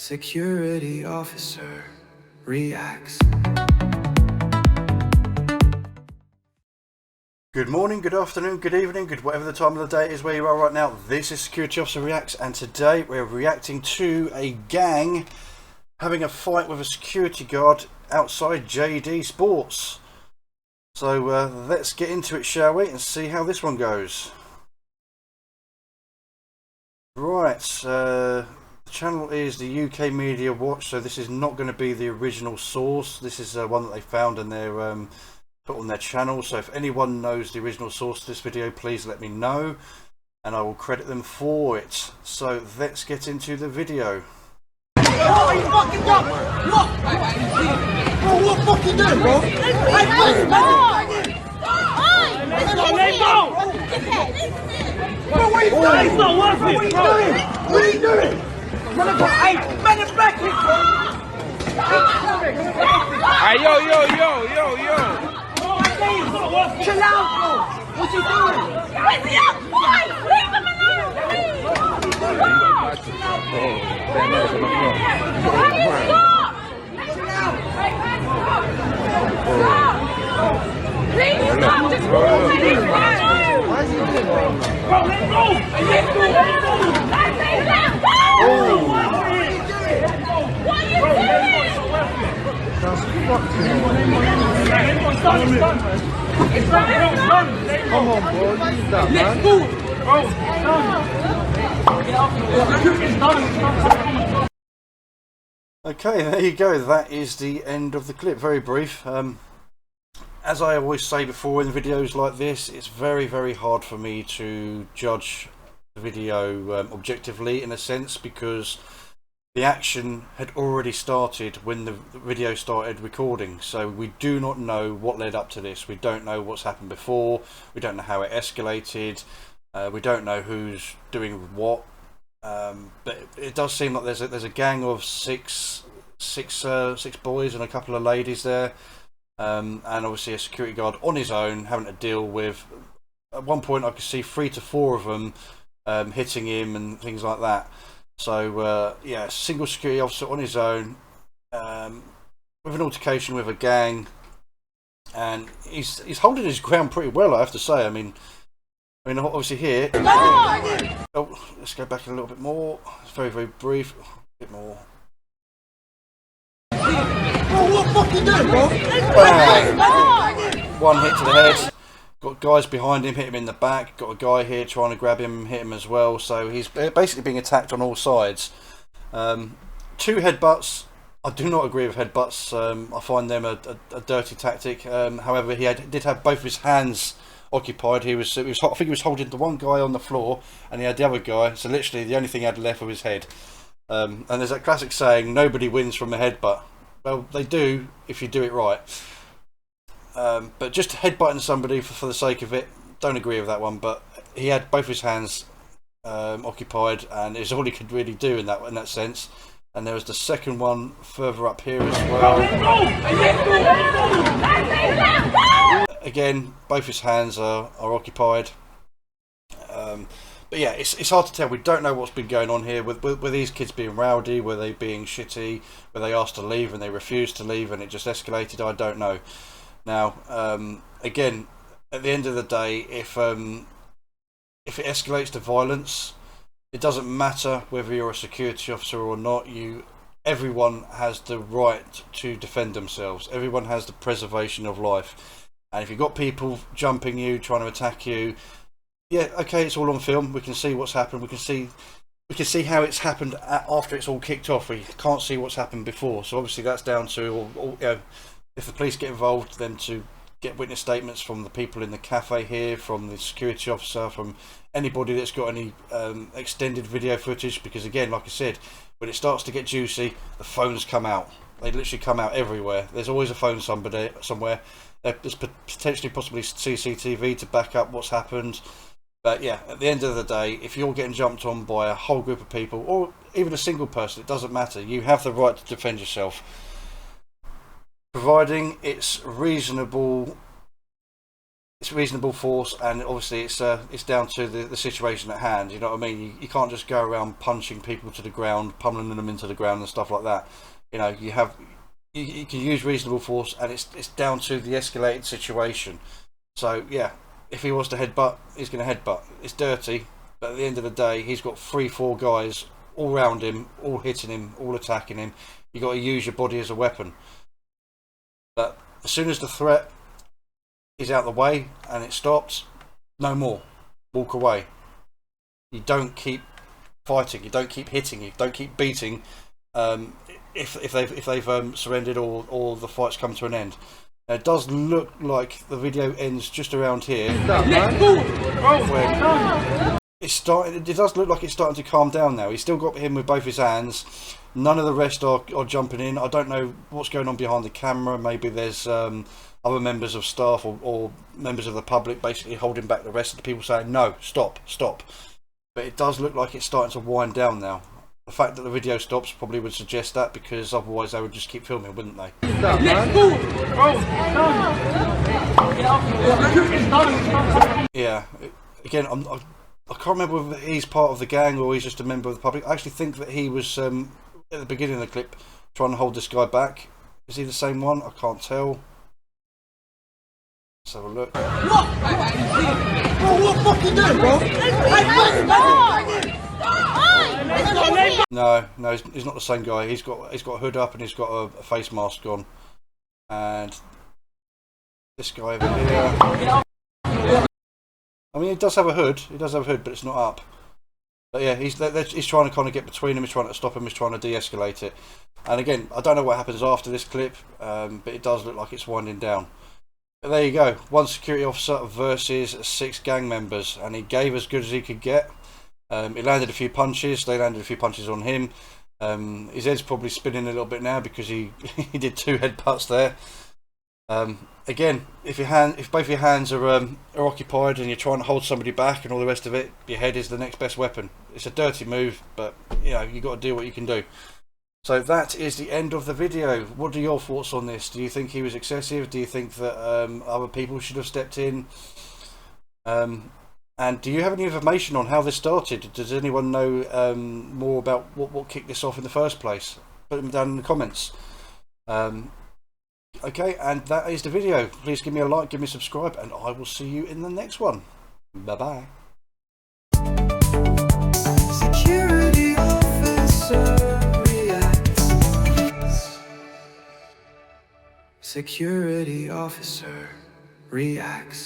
Security officer reacts. Good morning, good afternoon, good evening, good whatever the time of the day is where you are right now. This is Security Officer Reacts, and today we're reacting to a gang having a fight with a security guard outside JD Sports. So let's get into it, shall we, and see how this one goes. Right, the channel is the UK Media Watch, so this is not going to be the original source. This is one that they found and they're put on their channel. So if anyone knows the original source of this video, please let me know and I will credit them for it. So let's get into the video. What are you fucking doing? What? Bro, what the fuck you doing, bro? Let go! Bro, what are you doing? It's not worth it, bro. What are you doing? Man, I got 8 men in black here, bro. Hey, yo. Chill out, bro. What you doing? Where's the young boy? Leave him alone, please! Please stop! Just move! Why is he doing that? Bro, let go! Let go! What are you doing? That's fucking Come on, bro. Use that, man. Okay, there you go. That is the end of the clip. Very brief. As I always say before in videos like this, it's very, very hard for me to judge the video objectively, in a sense, because the action had already started when the video started recording. So we do not know what led up to this. We don't know what's happened before. We don't know how it escalated. We don't know who's doing what. But it does seem like there's a gang of six boys and a couple of ladies there, and obviously a security guard on his own having to deal with. At one point, I could see 3 to 4 of them hitting him and things like that. So yeah, single security officer on his own with an altercation with a gang, and he's holding his ground pretty well, I have to say. I mean obviously here. Oh, let's go back a little bit more. It's very, very brief. A bit more. Bro, what the fuck you doing, bro? Bang! One hit to the head. Got guys behind him, hit him in the back. Got a guy here trying to grab him, hit him as well. So he's basically being attacked on all sides. 2 headbutts. I do not agree with headbutts. I find them a dirty tactic. However, he did have both of his hands occupied. I think he was holding the one guy on the floor, and he had the other guy. So literally, the only thing he had left was his head. And there's that classic saying, "Nobody wins from a headbutt." Well, they do if you do it right. But just headbutting somebody for the sake of it, don't agree with that one. But he had both his hands occupied, and it's all he could really do in that sense. And there was the second one further up here as well. Again, both his hands are occupied. But yeah, it's hard to tell. We don't know what's been going on here. Were these kids being rowdy? Were they being shitty? Were they asked to leave and they refused to leave and it just escalated? I don't know. Now, again, at the end of the day, if it escalates to violence, it doesn't matter whether you're a security officer or not. Everyone has the right to defend themselves. Everyone has the preservation of life. And if you've got people jumping you, trying to attack you, yeah, okay, it's all on film. We can see what's happened. We can see how it's happened after it's all kicked off. We can't see what's happened before. So obviously that's down to, if the police get involved, then to get witness statements from the people in the cafe here, from the security officer, from anybody that's got any extended video footage. Because again, like I said, when it starts to get juicy, the phones come out. They literally come out everywhere. There's always a phone somewhere. There's potentially possibly CCTV to back up what's happened. But yeah, at the end of the day, if you're getting jumped on by a whole group of people, or even a single person, it doesn't matter. You have the right to defend yourself, providing it's reasonable. it's reasonable force, and obviously it's down to the situation at hand. You know what I mean? You can't just go around punching people to the ground, pummeling them into the ground and stuff like that. You know, you can use reasonable force, and it's down to the escalated situation. So yeah, if he was to headbutt, he's going to headbutt. It's dirty, but at the end of the day, he's got 3-4 guys all round him, all hitting him, all attacking him. You got to use your body as a weapon. But as soon as the threat is out the way and it stops, no more. Walk away. You don't keep fighting. You don't keep hitting. You don't keep beating. If they've surrendered or the fight's come to an end. Now, it does look like the video ends just around here. It does look like it's starting to calm down now. He's still got him with both his hands. None of the rest are jumping in. I don't know what's going on behind the camera. Maybe there's other members of staff or members of the public basically holding back the rest of the people, saying no, stop. But it does look like it's starting to wind down now. The fact that the video stops probably would suggest that, because otherwise they would just keep filming, wouldn't they? Yeah. Again, I can't remember whether he's part of the gang or he's just a member of the public. I actually think that he was at the beginning of the clip trying to hold this guy back. Is he the same one? I can't tell. Let's have a look. What? Bro, what fuck you doing, bro? No, he's not the same guy. He's got a hood up and he's got a face mask on. And this guy over here. I mean, he does have a hood. But it's not up. But yeah, he's trying to kind of get between them. He's trying to stop him. He's trying to de-escalate it. And again, I don't know what happens after this clip, but it does look like it's winding down. But there you go. 1 security officer versus 6 gang members, and he gave as good as he could get. He landed a few punches. They landed a few punches on him. His head's probably spinning a little bit now because he did 2 headbutts there. Again, if both your hands are occupied and you're trying to hold somebody back and all the rest of it, your head is the next best weapon. It's a dirty move, but you know, you got to do what you can do. So that is the end of the video. What are your thoughts on this? Do you think he was excessive? Do you think that other people should have stepped in? And do you have any information on how this started? Does anyone know more about what kicked this off in the first place? Put them down in the comments. Okay, and that is the video. Please give me a like, give me a subscribe, and I will see you in the next one. Bye bye. Security officer reacts. Security officer reacts.